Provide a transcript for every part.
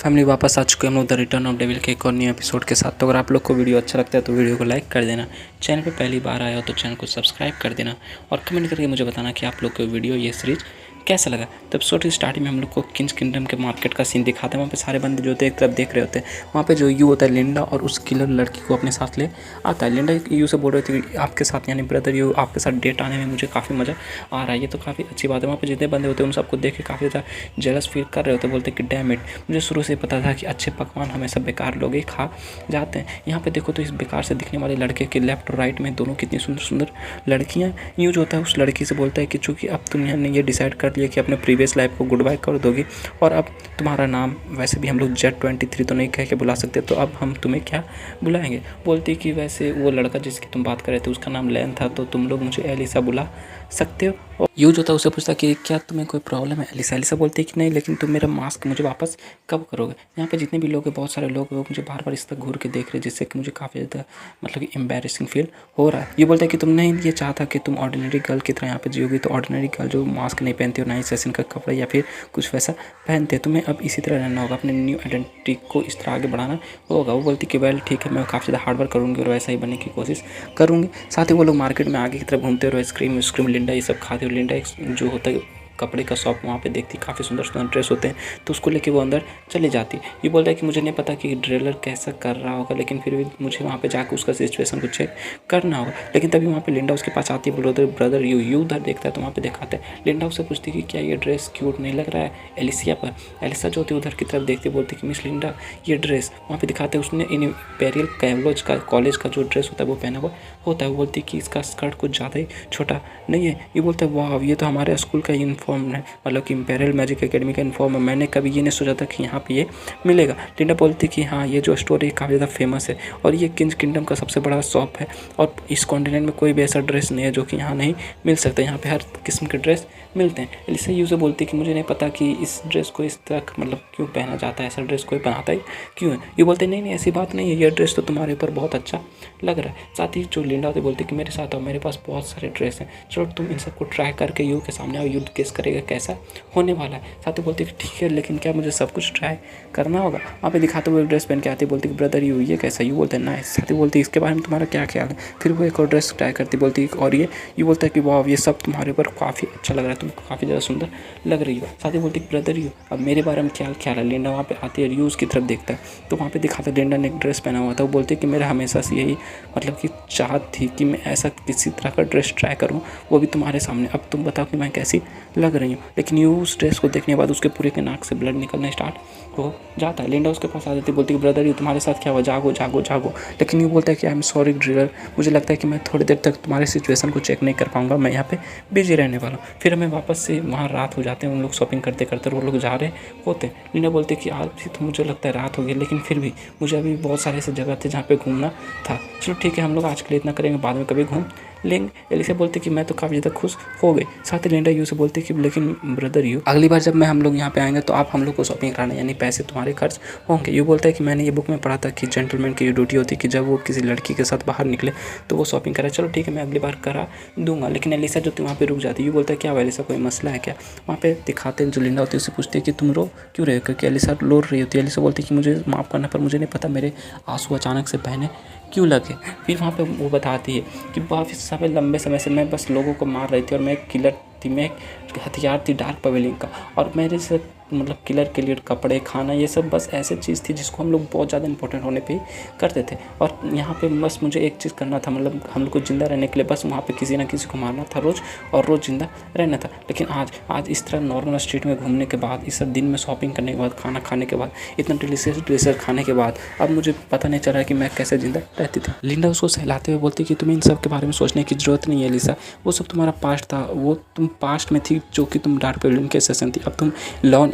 Family वापस आ चुके हैं हम लोग द रिटर्न ऑफ डेविल के एक और न्यू एपिसोड के साथ। तो अगर आप लोग को वीडियो अच्छा लगता है तो वीडियो को लाइक कर देना, चैनल पे पहली बार आया हो तो चैनल को सब्सक्राइब कर देना और कमेंट करके मुझे बताना कि आप लोग को वीडियो ये सीरीज़ कैसा लगा। तो एपिसोड की स्टार्टिंग में हम लोग को किंग्स किंगडम के मार्केट का सीन दिखाते हैं। वहाँ पे सारे बंदे जो होते हैं एक तरफ देख रहे होते हैं। वहाँ पे जो यू होता है लिंडा और उस किलर लड़की को अपने साथ ले आता है। लिंडा यू से बोल रही थी कि आपके साथ यानी ब्रदर यू आपके साथ डेट आने में मुझे काफ़ी मज़ा आ रहा है। ये तो काफ़ी अच्छी बात है। वहाँ पे जितने बंदे होते हैं उन सबको देख के काफ़ी ज़्यादा जेलस फील कर रहे होते हैं। बोलते कि डैम इट, मुझे शुरू से पता था कि अच्छे पकवान हमेशा बेकार लोग ही खा जाते हैं। यहाँ पे देखो तो इस बेकार से दिखने वाले लड़के के लेफ्ट और राइट में दोनों कितनी सुंदर सुंदर लड़कियाँ। यूँ जो होता है उस लड़की से बोलता है कि चूँकि अब तुमने ये डिसाइड कर लिया कि अपने प्रीवियस लाइफ को गुड बाय कर दोगी और अब तुम्हारा नाम वैसे भी हम लोग Z23 तो नहीं कह के बुला सकते, तो अब हम तुम्हें क्या बुलाएंगे। बोलती कि वैसे वो लड़का जिसकी तुम बात कर रहे थे उसका नाम लैन था, तो तुम लोग मुझे एलिसा बुला सकते हो। और यू जो था उसे पूछता कि क्या तुम्हें कोई प्रॉब्लम है। एलिसा बोलती है कि नहीं, लेकिन तुम मेरा मास्क मुझे वापस कब करोगे। यहाँ पे जितने भी लोग हैं बहुत सारे लोग हैं वो मुझे बार बार इस तक घूर के देख रहे हैं, जिससे कि मुझे काफ़ी ज़्यादा मतलब कि एम्बेरसिंग फील हो रहा है। ये बोलता है कि तुम नहीं ये चाहता कि तुम ऑर्डिनरी गर्ल की तरह यहाँ पे जियोगी, तो ऑर्डिनरी गर्ल जो मास्क नहीं पहनती हो ना ही सेशन का कपड़ा या फिर कुछ वैसा पहनते, तुम्हें अब इसी तरह रहना होगा, अपने न्यू आइडेंटिटी को इस तरह आगे बढ़ाना होगा। वो बोलती कि वेल ठीक है, मैं काफ़ी ज़्यादा हार्डवर्क करूँगी और वैसा ही बनने की कोशिश करूँगी। साथ ही वो लोग मार्केट में आगे की तरफ घूमते हुए आइसक्रीम लिंडा ये सब खाते हुए, लिंडा जो होता है कपड़े का शॉप वहाँ पे देखती काफ़ी सुंदर सुंदर ड्रेस होते हैं, तो उसको लेके वो अंदर चली जाती। ये बोलता है कि मुझे नहीं पता कि ड्रेलर कैसा कर रहा होगा, लेकिन फिर भी मुझे वहाँ पे जाकर उसका सिचुएशन को चेक करना होगा। लेकिन तभी वहाँ पे लिंडा उसके पास आती है। ब्रदर यू उधर देखता है तो वहाँ पे दिखाते हैं। लिंडा उससे पूछती कि क्या ये ड्रेस क्यूट नहीं लग रहा है एलिसिया पर। एलिसा जो होती है उधर की तरफ देखती बोलती कि मिस लिंडा ये ड्रेस, वहाँ पे दिखाते हैं उसने इंपीरियल कैवलोज का कॉलेज का जो ड्रेस होता है वो पहना हुआ होता है। वो बोलती कि इसका स्कर्ट कुछ ज़्यादा ही छोटा नहीं है। ये बोलता है वाह ये तो हमारे स्कूल का यूनिफॉर्म है, मतलब कि इंपीरियल मैजिक एकेडमी का यूनिफॉर्म है। मैंने कभी ये नहीं सोचा था कि यहाँ पे ये मिलेगा। लिंडा बोलती कि हाँ ये जो स्टोर है काफ़ी ज़्यादा फेमस है और ये किंग्स किंगडम का सबसे बड़ा शॉप है और इस कॉन्टिनेंट में कोई भी ऐसा ड्रेस नहीं है जो कि यहाँ नहीं मिल सकता। यहाँ पे हर किस्म के ड्रेस मिलते हैं। एलिसा यू से बोलती कि मुझे नहीं पता कि इस ड्रेस को इस तरह मतलब क्यों पहना जाता है, ऐसा ड्रेस कोई बनाता ही क्यों है। ये बोलते नहीं ऐसी बात नहीं है, ये ड्रेस तो तुम्हारे ऊपर बहुत अच्छा लग रहा है। साथ ही जो लिंडा होती बोलती कि मेरे साथ आओ, मेरे पास बहुत सारे ड्रेस हैं, चलो तुम इन सबको ट्राई करके यू के सामने आओ, यू गेस करेगा कैसा होने वाला है। साथ ही बोलती कि ठीक है, लेकिन क्या मुझे सब कुछ ट्राई करना होगा। वहाँ पे दिखाते हुए ड्रेस पहन के आती बोलती कि ब्रदर यू ये कैसा। यू बोलते हैं नाइस। साथ ही बोलती इसके बारे में तुम्हारा क्या ख्याल है। फिर वो एक और ड्रेस ट्राई करती बोलती और ये बोलता है कि वाह ये सब तुम्हारे ऊपर काफ़ी अच्छा लग रहा है, तुम काफ़ी ज़्यादा सुंदर लग रही हो। साथ ही बोलती कि ब्रदर यू अब मेरे बारे में क्या ख्याल है। लिंडा वहाँ पे आती है, यू उसकी तरफ देखता है तो वहाँ पे दिखाता है लिंडा ने एक ड्रेस पहना हुआ था। वो बोलती है कि मेरा हमेशा से यही मतलब कि चाहत थी कि मैं ऐसा किसी तरह का ड्रेस ट्राई करूँ, वो भी तुम्हारे सामने। अब तुम बताओ कि मैं कैसी लग रही हूँ। लेकिन यू उस ड्रेस को देखने के बाद उसके पूरे के नाक से ब्लड निकलना स्टार्ट हो जाता है। लिंडा उसके पास आ जाती बोलती है ब्रदर यू तुम्हारे साथ क्या हुआ, जागो जागो जागो। लेकिन यू बोलता है कि आई एम सॉरी ड्रिलर, मुझे लगता है कि मैं थोड़ी देर तक तुम्हारी सिचुएशन को चेक नहीं कर पाऊंगा, मैं यहाँ पे बिजी रहने वाला हूँ। फिर हमें वापस से वहाँ रात हो जाते हैं, उन लोग शॉपिंग करते करते वो लोग जा रहे होते हैं। लिंडा बोलते कि आज भी तो मुझे लगता है रात हो गई, लेकिन फिर भी मुझे अभी बहुत सारे ऐसे जगह थे जहाँ पे घूमना था। चलो ठीक है, हम लोग आज के लिए इतना करेंगे, बाद में कभी घूम लेंगे। एलिसा बोलते कि मैं तो काफ़ी ज़्यादा खुश हो गई। साथ ही लिंडा यू से बोलते कि लेकिन ब्रदर यू अगली बार जब हम लोग यहाँ पे आएंगे तो आप हम लोग को शॉपिंग कराना, यानी पैसे तुम्हारे खर्च होंगे। यू बोलता है कि मैंने ये बुक में पढ़ा था कि जेंटलमैन की ये ड्यूटी होती है कि जब वो किसी लड़की के साथ बाहर निकले तो वो शॉपिंग करे। चलो ठीक है, मैं अगली बार करा दूंगा। लेकिन एलिसा जो वहाँ पे रुक जाती है। यू बोलता है क्या एलिसा कोई मसला है क्या। वहाँ पे दिखाते हैं जो लिंडा होती है उससे पूछती है कि तुम रो क्यों रहे हो, क्योंकि एलिसा रो रही होती है। एलिसा बोलती है कि मुझे माफ़ करना पर मुझे नहीं पता मेरे आंसू अचानक से बहने क्यों लगे। फिर वहाँ पे वो बताती है कि काफ़ी समय लंबे समय से मैं बस लोगों को मार रही थी और मैं एक किलर थी, मैं एक हथियार थी डार्क पवेलियन का, और मेरे से मतलब किलर के लिए कपड़े खाना ये सब बस ऐसे चीज़ थी जिसको हम लोग बहुत ज़्यादा इंपॉर्टेंट होने पे ही करते थे। और यहाँ पे बस मुझे एक चीज़ करना था, मतलब हम लोग को ज़िंदा रहने के लिए बस वहाँ पे किसी ना किसी को मारना था रोज़ और रोज़ ज़िंदा रहना था। लेकिन आज इस तरह नॉर्मल स्ट्रीट में घूमने के बाद, इस सब दिन में शॉपिंग करने के बाद, खाना खाने के बाद, इतना डिलीशियस खाने के बाद अब मुझे पता नहीं चला कि मैं कैसे ज़िंदा रहती थी। लिंडा उसको सहलाते हुए बोलती कि तुम्हें इन सब के बारे में सोचने की ज़रूरत नहीं है एलिसा, वो सब तुम्हारा पास्ट था, वो तुम पास्ट में थी जो कि तुम डार्क पवेलियन के सेशन थी, अब तुम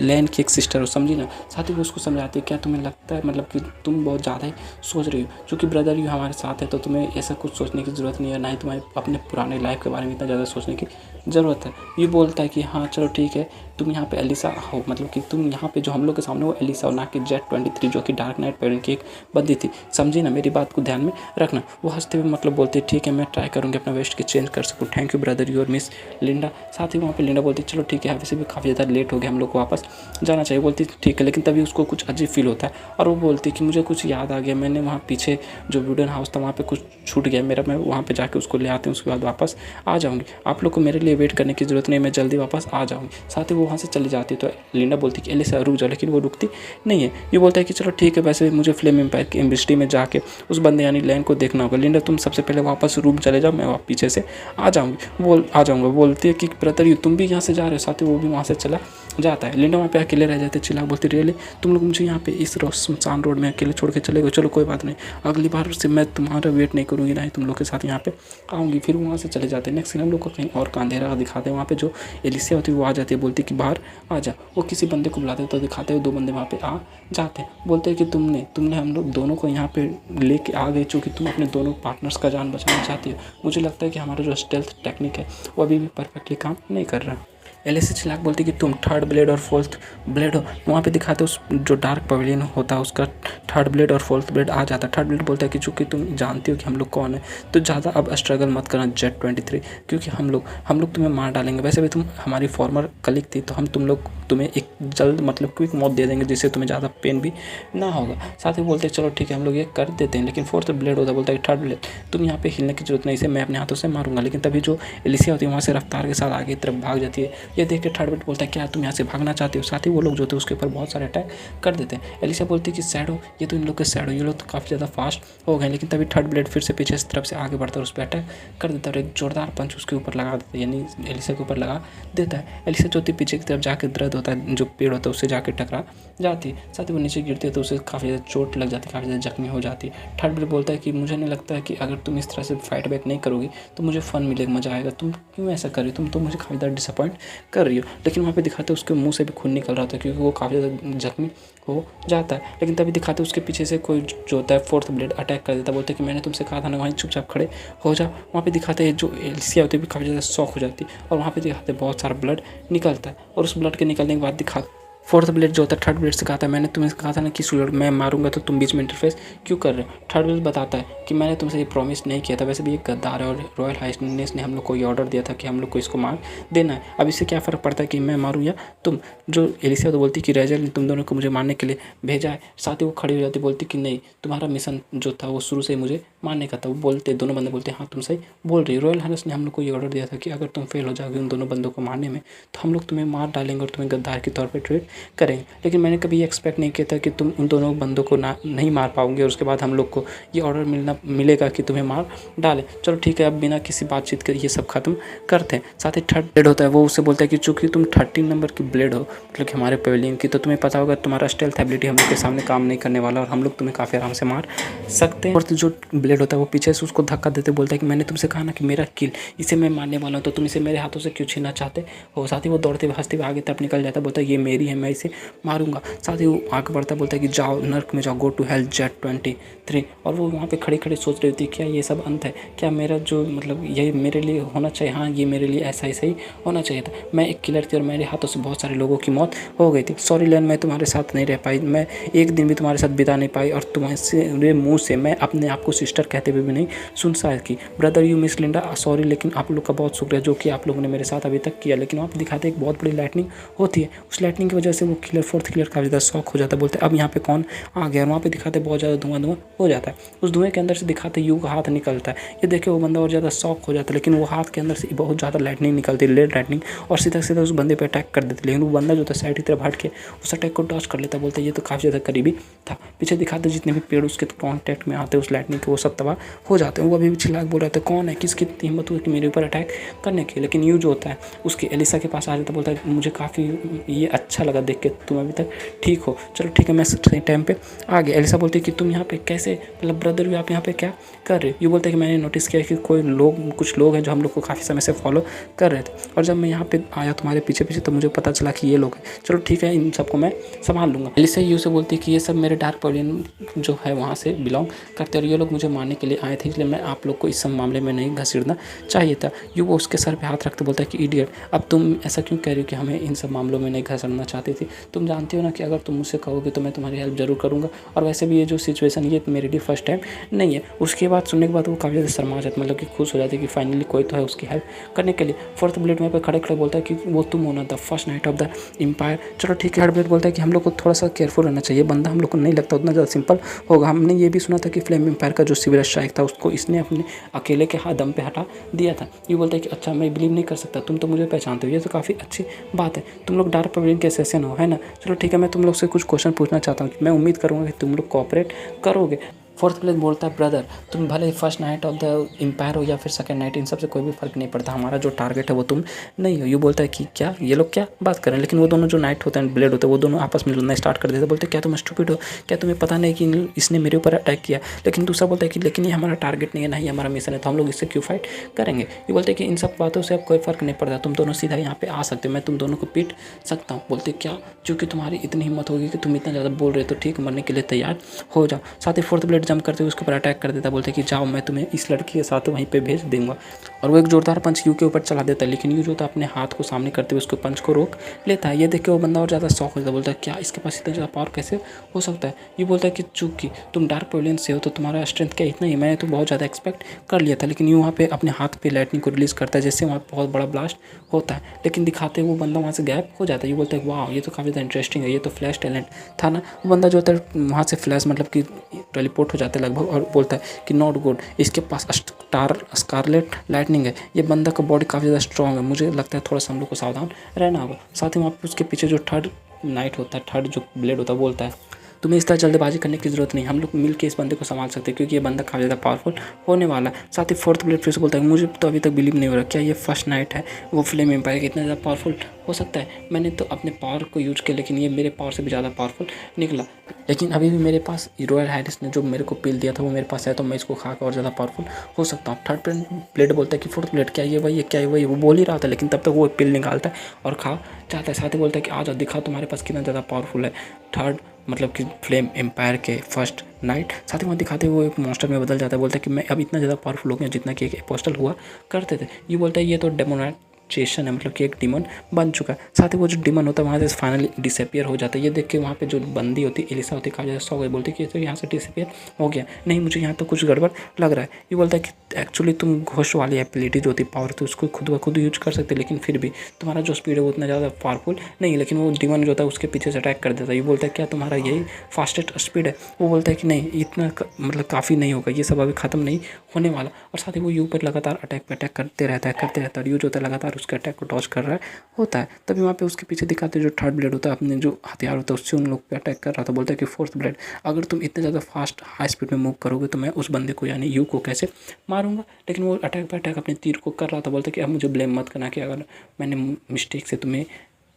लैन की एक सिस्टर हो, समझी ना। साथ ही वो उसको समझाती है क्या तुम्हें लगता है मतलब कि तुम बहुत ज़्यादा ही सोच रही हो, क्योंकि ब्रदर यू हमारे साथ है तो तुम्हें ऐसा कुछ सोचने की ज़रूरत नहीं है, ना ही तुम्हें अपने पुराने लाइफ के बारे में इतना ज़्यादा सोचने की ज़रूरत है। ये बोलता है कि हाँ चलो ठीक है, तुम यहाँ पे एलिसा हो, मतलब कि तुम यहाँ पे जो हम लोग के सामने वो एलिसा हो, ना कि Z23 जो कि डार्क नाइट पेरेंट की एक बंदी थी, समझी ना, मेरी बात को ध्यान में रखना। वो हंसते हुए मतलब बोलते ठीक है मैं ट्राई करूँगी अपना वेस्ट के चेंज कर सकूँ, थैंक यू ब्रदर यू और मिस लिंडा। साथ ही वहाँ पे लिंडा बोलती चलो ठीक है, वैसे भी काफ़ी ज़्यादा लेट हो गया, हम लोग को वापस जाना चाहिए। बोलती ठीक है, लेकिन तभी उसको कुछ अजीब फील होता है और वो बोलती कि मुझे कुछ याद आ गया, मैंने वहाँ पीछे जो वुडन हाउस था वहाँ पे कुछ छूट गया मेरा, मैं वहाँ पे जाके उसको ले आती हूँ, उसके बाद वापस आ जाऊँगी, आप लोग को मेरे लिए वेट करने की ज़रूरत नहीं, मैं जल्दी वापस आ जाऊँगी। साथ ही वो वहाँ से चली जाती है। तो लिंडा बोलती कि एलिसा रुक जाओ, लेकिन वो रुकती नहीं है। ये बोलता है कि चलो ठीक है, वैसे भी मुझे फ्लेम एम्पायर की इंडस्ट्री में जाके उस बंदे यानी लैन को देखना होगा। लिंडा तुम सबसे पहले वापस रूम चले जाओ, मैं पीछे से आ जाऊँगा। बोलती है कि ब्रदर यू तुम भी यहाँ से जा रहे हो, साथ ही वो भी वहाँ से चला जाता है। लिंडा वहाँ पे अकेले रह जाते, चिल्ला बोलती रियली तुम लोग मुझे यहाँ पे इस सुनसान रोड में अकेले छोड़ के चले गए, चलो कोई बात नहीं, अगली बार से मैं तुम्हारा वेट नहीं करूँगी, ना ही तुम लोग के साथ यहाँ पे आऊँगी। फिर वहाँ से चले जाते हैं। नेक्स्ट सीन हम लोग को कहीं और का अंधेरा दिखाते हैं। वहाँ पे जो एलिसिया होती है वो आ जाती है, बोलती कि बाहर आ जा। वो किसी बंदे को बुलाते तो दिखाते हुए 2 बंदे वहाँ पे आ जाते हैं। बोलते हैं कि तुमने हम लोग दोनों को यहाँ पे लेके आ गई, चूँकि तुम अपने दोनों पार्टनर्स का जान बचाना चाहती हो। मुझे लगता है कि हमारा जो स्टेल्थ टेक्निक है वो अभी भी परफेक्टली काम नहीं कर रहा। एलिसा चिल्लाक बोलती कि तुम 3rd ब्लेड और 4th ब्लेड हो। वहाँ पे दिखाते उस जो डार्क पवेलियन होता है उसका 3rd ब्लेड और 4th ब्लेड आ जाता है। 3rd ब्लेड बोलता है कि चूँकि तुम जानती हो कि हम लोग कौन है, तो ज़्यादा अब स्ट्रगल मत करना Z23, क्योंकि हम लोग तुम्हें मार डालेंगे। वैसे भी तुम हमारी फॉर्मर कलीग थी, तो हम तुम्हें एक जल्द मतलब क्विक मौत दे देंगे, जिससे तुम्हें ज़्यादा पेन भी ना होगा। साथ ही बोलते हैं चलो ठीक है हम लोग ये कर देते हैं, लेकिन 4th ब्लेड होता है, बोलता है 3rd ब्लेड तुम यहाँ पे हिलने की जरूरत नहीं, इसे मैं अपने हाथों से मारूंगा। लेकिन तभी जो एलिसिया होती है वहाँ से रफ्तार के साथ आगे तरफ भाग जाती है। ये देख के 3rd ब्लेड बोलता है क्या तुम यहाँ से भागना चाहते हो। साथ ही वो लोग जो थे उसके ऊपर बहुत सारे अटैक कर देते हैं। एलिसिया बोलती है कि सैडो ये तो इन लोग के सैडो, ये लोग तो काफ़ी ज़्यादा फास्ट हो गए। लेकिन तभी 3rd ब्लेड फिर से पीछे से तरफ से आगे बढ़ता है, उस पर अटैक कर देता है और एक जोरदार पंच उसके ऊपर लगा देता है, यानी एलिसिया के ऊपर लगा देता है। एलिसिया जो होती है पीछे की तरफ जाकर दर्द होता है, जो पेड़ होता है उससे जाकर टकरा जाती है। साथ ही वो नीचे गिरती है तो उसे काफ़ी ज़्यादा चोट लग जाती है, काफ़ी ज़्यादा जख्मी हो जाती है। 3rd ब्लेड बोलता है कि मुझे नहीं लगता है कि अगर तुम इस तरह से फाइट बैक नहीं करोगी तो मुझे फन मिलेगा, मजा आएगा, तुम क्यों ऐसा कर रही हो, तुम तो मुझे काफ़ी ज़्यादा डिसअपॉइंट कर रही हो। लेकिन वहाँ पे दिखाते उसके मुंह से भी खून निकल रहा था, क्योंकि वो काफ़ी ज़्यादा जख्मी हो जाता है। लेकिन तभी दिखाते उसके पीछे से कोई जो होता है 4th ब्लेड अटैक कर देता है। बोलते कि मैंने तुमसे कहा था ना वहीं चुपचाप खड़े हो जा। वहाँ पे दिखाते हैं जो एलिसिया होती है काफ़ी ज़्यादा शॉक हो जाती है और वहाँ पे दिखाते बहुत सारा ब्लड निकलता है। और उस ब्लड के निकलने के बाद दिखा 4th ब्लेड जो होता है 3rd ब्लेड से कहा था मैंने तुम्हें कहा था ना कि मैं मारूंगा तो तुम बीच में इंटरफेस क्यों कर रहे हो। 3rd ब्लेड बताता है कि मैंने तुमसे ये प्रॉमिस नहीं किया था, वैसे भी एक गद्दार है और रॉयल हाइनेस ने हम लोग को ये ऑर्डर दिया था कि हम लोग को इसको मार देना है। अब इससे क्या फ़र्क पड़ता है कि मैं मारूँ या तुम। जो एलिसिया तो बोलती कि रेजल ने तुम दोनों को मुझे मारने के लिए भेजा है। साथ ही वो खड़ी हो जाती, बोलती कि नहीं तुम्हारा मिशन जो था वो शुरू से मुझे मारने का था। वो बोलते दोनों बंदे बोलते हाँ तुम सही बोल रही। रॉयल हाइनेस ने हम लोग को ये ऑर्डर दिया था कि अगर तुम फेल हो जाओगे उन दोनों बंदों को मारने में तो हम लोग तुम्हें मार डालेंगे और तुम्हें गद्दार के तौर पर ट्रीट करेंगे। लेकिन मैंने कभी एक्सपेक्ट नहीं किया था कि तुम उन दोनों बंदों को नहीं मार पाओगे और उसके बाद हम लोग को ये ऑर्डर मिलेगा कि तुम्हें मार डालें। चलो ठीक है, अब बिना किसी बातचीत के ये सब खत्म करते हैं। साथ ही 3rd ब्लेड होता है वो उससे बोलता है कि चूंकि तुम 13 नंबर की ब्लेड हो, मतलब कि हमारे पवेलियन की, तो तुम्हें पता होगा तुम्हारा स्टेल्थ एबिलिटी हम लोग के सामने काम नहीं करने वाला और हम लोग तुम्हें काफ़ी आराम से मार सकते हैं। और जो ब्लेड होता है वो पीछे से उसको धक्का देते बोलता है कि मैंने तुमसे कहा ना कि मेरा किल इसे मैं मारने वाला हूँ, तो तुम इसे मेरे हाथों से क्यों छीनना चाहते हो। साथ ही वो दौड़ते हुए हंसते हुए आगे तरफ निकल जाता है, बोलता है ये मेरी है, मैं इसे मारूंगा। साथ ही वो आगे बढ़ता बोलता है कि जाओ नर्क में जाओ, गो टू हेल Z23। और वो वहाँ पे खड़ी खड़ी सोच रही थी क्या ये सब अंत है, क्या मेरा जो मतलब ये मेरे लिए होना चाहिए, हाँ ये मेरे लिए ऐसा ही होना चाहिए था। मैं एक किलर थी और मेरे हाथों से बहुत सारे लोगों की मौत हो गई थी। सॉरी लैन, मैं तुम्हारे साथ नहीं रह पाई, मैं एक दिन भी तुम्हारे साथ बिता नहीं पाई और तुम्हारे मुँह से मैं अपने आप को सिस्टर कहते हुए भी नहीं सुन सकी। Brother you miss Linda sorry, लेकिन आप लोग का बहुत शुक्रिया जो कि आप लोगों ने मेरे साथ अभी तक किया। लेकिन वहाँ पर दिखाते एक बहुत बड़ी लाइटनिंग होती है, उस लाइटनिंग की वजह से वो किलर 4th किलर काफ़ी ज़्यादा शॉक हो जाता है। बोलते अब यहाँ पे कौन आ गया, और वहाँ पे दिखाते बहुत ज़्यादा धुआं हो जाता है। उस धुएं के अंदर से दिखाते यू का हाथ निकलता है। ये देखे वो बंदा और ज़्यादा शॉक हो जाता है, लेकिन वो हाथ के अंदर से बहुत ज़्यादा लाइटनिंग निकलती है, लेड लाइटनिंग, और सीधा सीधा उस बंदे पे अटैक कर देती है। लेकिन वो बंदा जो था साइड की तरफ हट के उस अटैक को डॉच कर लेता है। बोलते ये तो काफ़ी ज़्यादा करीबी था। पीछे दिखाते जितने भी पेड़ उसके कॉन्टैक्ट में आते उस लाइटनिंग के वो सब तबाह हो जाते हैं। वो अभी भी चिल्ला बोल रहे थे कौन है, किसकी हिम्मत हुई कि मेरे ऊपर अटैक करने की। लेकिन यू जो होता है उसके एलिसा के पास आ जाता, बोलता है मुझे काफ़ी ये अच्छा लगा लगा देख के तुम अभी तक ठीक हो, चलो ठीक है मैं सही टाइम पे आ गया। एलिसा बोलती है कि तुम यहाँ पे कैसे, मतलब ब्रदर भी आप यहाँ पे क्या कर रहे हो? ये बोलते हैं कि मैंने नोटिस किया कि कुछ लोग हैं जो हम लोग को काफ़ी समय से फॉलो कर रहे थे, और जब मैं यहाँ पे आया तुम्हारे पीछे पीछे तो मुझे पता चला कि ये लोग हैं, चलो ठीक है इन सबको मैं संभाल लूँगा। एलिसा यू से बोलती है कि ये सब मेरे डार्क पवेलियन जो है वहाँ से बिलोंग करते हैं और ये लोग मुझे मारने के लिए आए थे, इसलिए मैं आप लोग को इस सब मामले में नहीं घसीटना चाहिए था। यू वो उसके सर पे हाथ रखते बोलता है कि इडियट, अब तुम ऐसा क्यों कह रही हो कि हमें इन सब मामलों में नहीं घसीटना चाहती थी? तुम जानती हो ना कि अगर तुम मुझसे कहोगे तो मैं तुम्हारी हेल्प ज़रूर करूँगा, और वैसे भी ये जो सिचुएशन ये मेरे लिए फर्स्ट टाइम नहीं है। उसके बाद सुनने के बाद वो काफ़ी ज़्यादा शर्मा जाती, मतलब कि खुश हो जाती है कि फाइनली कोई तो है उसकी हेल्प करने के लिए। फोर्थ ब्लेड वहाँ पे खड़े खड़े बोलता है कि वो तुम होना the first night of the empire. चलो ठीक है। थर्ड ब्लेड बोलता है कि हम लोग को थोड़ा सा केयरफुल रहना चाहिए, बंदा हम लोग को नहीं लगता उतना ज़्यादा सिंपल होगा। हमने ये भी सुना था कि फ्लेम एम्पायर का जो सिविल स्ट्राइक था उसको इसने अपने अकेले के हाथ दम पे हटा दिया था। ये बोलता है कि अच्छा मैं बिलीव नहीं कर सकता, तुम तो मुझे पहचानते हो, ये तो काफ़ी अच्छी बात है, तुम लोग डार्क पवेलियन के असेसिन हो, है ना? चलो ठीक है, मैं तुम लोग से कुछ क्वेश्चन पूछना चाहता हूँ, मैं उम्मीद करूँगा कि तुम लोग कोऑपरेट करोगे। फोर्थ प्लेस बोलता है ब्रदर तुम भले ही first night of the empire हो या फिर सेकंड नाइट, इन सबसे कोई भी फर्क नहीं पड़ता, हमारा जो टारगेट है वो तुम नहीं हो। यू बोलता है कि क्या ये लोग क्या बात कर रहे हैं, लेकिन वो दोनों जो नाइट होते हैं ब्लेड होते हैं वो दोनों आपस में लड़ना स्टार्ट कर देते हैं। बोलते क्या तुम स्टूपिड हो, क्या तुम्हें पता नहीं कि इसने मेरे ऊपर अटैक किया? लेकिन दूसरा बोलता है कि लेकिन ये हमारा टारगेट नहीं है, ना ही हमारा मिशन है, तो हम लोग इससे क्यों फाइट करेंगे? ये बोलते हैं कि इन सब बातों से अब कोई फर्क नहीं पड़ता, तुम दोनों सीधा यहाँ पे आ सकते हो, मैं तुम दोनों को पीट सकता हूँ। बोलते क्या, क्योंकि तुम्हारी इतनी हिम्मत होगी कि तुम इतना ज़्यादा बोल रहे हो तो ठीक, मरने के लिए तैयार हो जाओ। साथ ही फोर्थ ब्लेड जंप करते हुए उसके ऊपर अटैक कर देता, बोलते कि जाओ मैं तुम्हें इस लड़की के साथ वहीं पे भेज दूंगा, और वो एक जोरदार पंच यू के ऊपर चला देता है, लेकिन यू जो था अपने हाथ को सामने करते हुए उसके पंच को रोक लेता है। ये देख के वो बंदा और ज़्यादा शॉक हो जाता है, बोलता है क्या इसके पास इतना ज़्यादा पावर कैसे हो सकता है? ये बोलता है कि चूंकि तुम डार्क पवेलियन से हो तो तुम्हारा स्ट्रेंथ क्या इतना ही, मैंने तो बहुत ज़्यादा एक्सपेक्ट कर लिया था। लेकिन यू वहाँ पे अपने हाथ पे लाइटनिंग को रिलीज़ करता है, जैसे वहाँ बहुत बड़ा ब्लास्ट होता है, लेकिन दिखाते वो बंदा वहाँ से गायब हो जाता है। ये बोलता है वाह ये तो काफ़ी ज़्यादा इंटरेस्टिंग है, ये तो फ्लैश टैलेंट था ना। वो बंदा जो होता है वहाँ से फ्लैश मतलब कि टेलीपोर्ट हो जाता है लगभग, और बोलता है कि नॉट गुड, इसके पास स्कारलेट लाइटनिंग है, ये बंदा का बॉडी काफ़ी ज़्यादा स्ट्रॉन्ग है, मुझे लगता है थोड़ा सा हम लोग को सावधान रहना होगा। साथ ही वहाँ पे उसके पीछे जो थर्ड नाइट होता है, थर्ड जो ब्लेड होता है, बोलता है तुम्हें इस तरह जल्दबाजी करने की ज़रूरत नहीं, हम लोग मिल के इस बंदे को संभाल सकते हैं क्योंकि ये बंदा काफ़ी ज़्यादा पावरफुल होने वाला है। साथ ही फोर्थ ब्लेड फिर से बोलता है मुझे तो अभी तक बिलीव नहीं हो रहा, क्या ये फर्स्ट नाइट है वो फ्लेम एम्पायर का इतना ज़्यादा पावरफुल हो सकता है? मैंने तो अपने पावर को यूज किया लेकिन ये मेरे पावर से भी ज़्यादा पावरफुल निकला, लेकिन अभी भी मेरे पास रॉयल हाइनेस ने जो मेरे को पिल दिया था वो मेरे पास है, तो मैं इसको खा कर और ज़्यादा पावरफुल हो सकता हूँ। थर्ड ब्लेड बोलता है कि फोर्थ ब्लेड क्या ये वही है, क्या ये वही? वो बोल ही रहा था लेकिन तब तक वो पिल निकालता है और खा जाता है। साथ ही बोलता है कि आ जाओ दिखाओ तुम्हारे पास कितना ज़्यादा पावरफुल है थर्ड मतलब कि फ्लेम एम्पायर के फर्स्ट नाइट। साथ ही वहाँ दिखाते हुए वो एक मॉन्स्टर में बदल जाता है, बोलता है कि मैं अब इतना ज़्यादा पावरफुल हो गया जितना कि एक एपोस्टल हुआ करते थे। ये बोलता है ये तो डेमोनाइजेशन है, मतलब कि एक डीमन बन चुका है। साथ ही वो जो डीमन होता है वहाँ से फाइनली डिसअपियर हो जाता है। ये देख के वहाँ पे जो बंदी होती है एलिसा होती है काफ़ी ज़्यादा सौ गई, बोलती है कि तो यहाँ से डिसअपियर हो गया, नहीं मुझे यहाँ तो कुछ गड़बड़ लग रहा है। ये बोलता है कि एक्चुअली तुम घोष वाली एबिलिटी जो होती है पावर थी उसको खुद ब खुद यूज कर सकते, लेकिन फिर भी तुम्हारा जो स्पीड है वो उतना ज़्यादा पावरफुल नहीं है, लेकिन वो डीमन जो होता है उसके पीछे से अटैक कर देता है। ये बोलता है क्या तुम्हारा यही फास्टेस्ट स्पीड है? वो बोलता है कि नहीं इतना मतलब काफ़ी नहीं होगा, ये सब अभी ख़त्म नहीं होने वाला। और साथ ही वो यू पर लगातार अटैक पे अटैक करते रहता है और यू जो होता है लगातार उसके अटैक को डॉज कर रहा होता है। तभी वहाँ पे उसके पीछे दिखाते जो थर्ड ब्लेड होता है अपने जो हथियार होता है उससे उन लोग पे अटैक कर रहा था। बोलता है कि फोर्थ ब्लेड अगर तुम इतने ज़्यादा फास्ट हाई स्पीड में मूव करोगे तो मैं उस बंदे को यानी यू को कैसे मारूंगा? लेकिन वो अटैक पे अटैक अपने तीर को कर रहा था। बोलता है कि अब मुझे ब्लेम मत करना कि अगर मैंने मिस्टेक से तुम्हें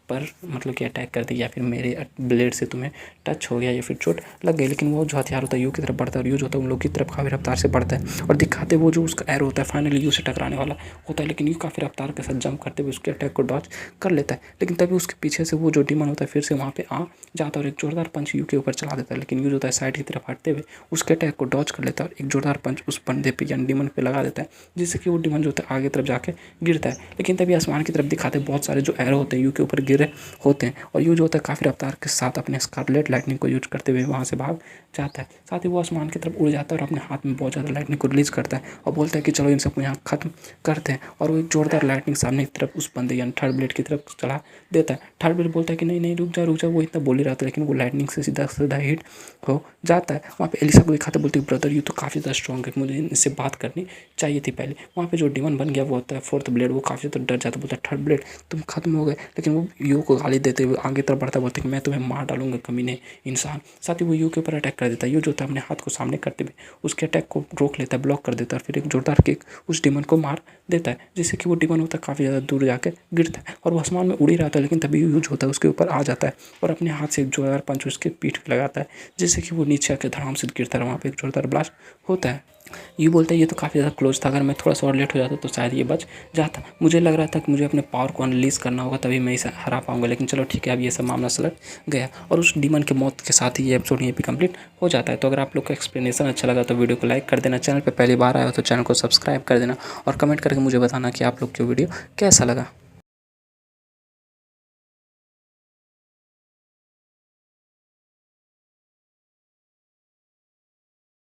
पर मतलब कि अटैक कर दी या फिर मेरे ब्लेड से तुम्हें टच हो गया या फिर चोट लग गई। लेकिन वो जो हथियार होता है यू की तरफ बढ़ता है और यू जो होता है उन लोग की तरफ काफ़ी रफ्तार से बढ़ता है और दिखाते वो जो उसका एरो होता है फाइनली यू से टकराने वाला होता है, लेकिन यू काफ़ी रफ्तार के साथ जंप करते हुए उसके अटैक को डॉच कर लेता है। लेकिन तभी उसके पीछे से वो जो डीमन होता है फिर से वहाँ पे आ जाता है और एक जोरदार पंच यू के ऊपर चला देता है, लेकिन यू जो होता है साइड की तरफ हटते हुए उसके अटैक को डॉच कर लेता है और एक जोरदार पंच उस बंदे पे यानी डीमन पे लगा देता है, जिससे कि वो डीमन जो होता है आगे तरफ जाके गिरता है। लेकिन तभी आसमान की तरफ दिखाते बहुत सारे जो एरो होते हैं यू के ऊपर गिरे होते हैं और यू जो होता है काफ़ी रफ्तार के साथ अपने स्कारलेट लाइटनिंग को यूज करते हुए वहाँ से भाग जाता है। साथ ही वो आसमान की तरफ उड़ जाता है और अपने हाथ में बहुत ज़्यादा लाइटनिंग को रिलीज़ करता है और बोलता है कि चलो इन सबको यहाँ खत्म करते हैं, और वो एक जोरदार लाइटनिंग सामने की तरफ उस बंदे यानी थर्ड ब्लेड की तरफ चला देता है। थर्ड ब्लेड बोलता है कि नहीं नहीं रुक जा, वो इतना बोल ही रहा था, लेकिन वो लाइटनिंग से सीधा सीधा हिट हो जाता है। वहाँ पे एलिसा को दिखाते बोलती है ब्रदर यू तो काफ़ी ज़्यादा स्ट्रॉन्ग है, मुझे इससे बात करनी चाहिए थी पहले। वहाँ पे जो डीमन बन गया वो होता है फोर्थ ब्लेड, वो काफ़ी ज़्यादा डर जाता है, बोलता है थर्ड ब्लेड तुम खत्म हो गए, लेकिन वो यू को गाली देते हुए आगे तरफ बढ़ता, बोलते कि मैं तुम्हें मार डालूंगा कमीने इंसान। साथ ही वो यू के ऊपर अटैक कर देता है। यू जो होता है अपने हाथ को सामने करते हुए उसके अटैक को रोक लेता है, ब्लॉक कर देता है, फिर एक जोरदार किक उस डिमन को मार देता है, जिससे कि वो डिमन होता है काफ़ी ज़्यादा दूर जाकर गिरता है और वो आसमान में उड़ ही रहा था। लेकिन तभी यूज होता है उसके ऊपर आ जाता है और अपने हाथ से एक जोरदार पंच उसके पीठ पे लगाता है, जिससे कि वो नीचे आकर धड़ाम से गिरता है। वहाँ पे एक जोरदार ब्लास्ट होता है। ये बोलता है ये तो काफ़ी ज़्यादा क्लोज था, अगर मैं थोड़ा सा और लेट हो जाता तो शायद ये बच जाता। मुझे लग रहा था कि मुझे अपने पावर को अनलीज करना होगा तभी मैं इसे हरा पाऊंगा, लेकिन चलो ठीक है, अब ये सब मामला सुलझ गया और उस डीमन के मौत के साथ ही ये एपिसोड यहीं पे कंप्लीट हो जाता है। तो अगर आप लोग का एक्सप्लेनेशन अच्छा लगा तो वीडियो को लाइक कर देना, चैनल पर पहली बार आया हो तो चैनल को सब्सक्राइब कर देना और कमेंट करके मुझे बताना कि आप लोग को वीडियो कैसा लगा।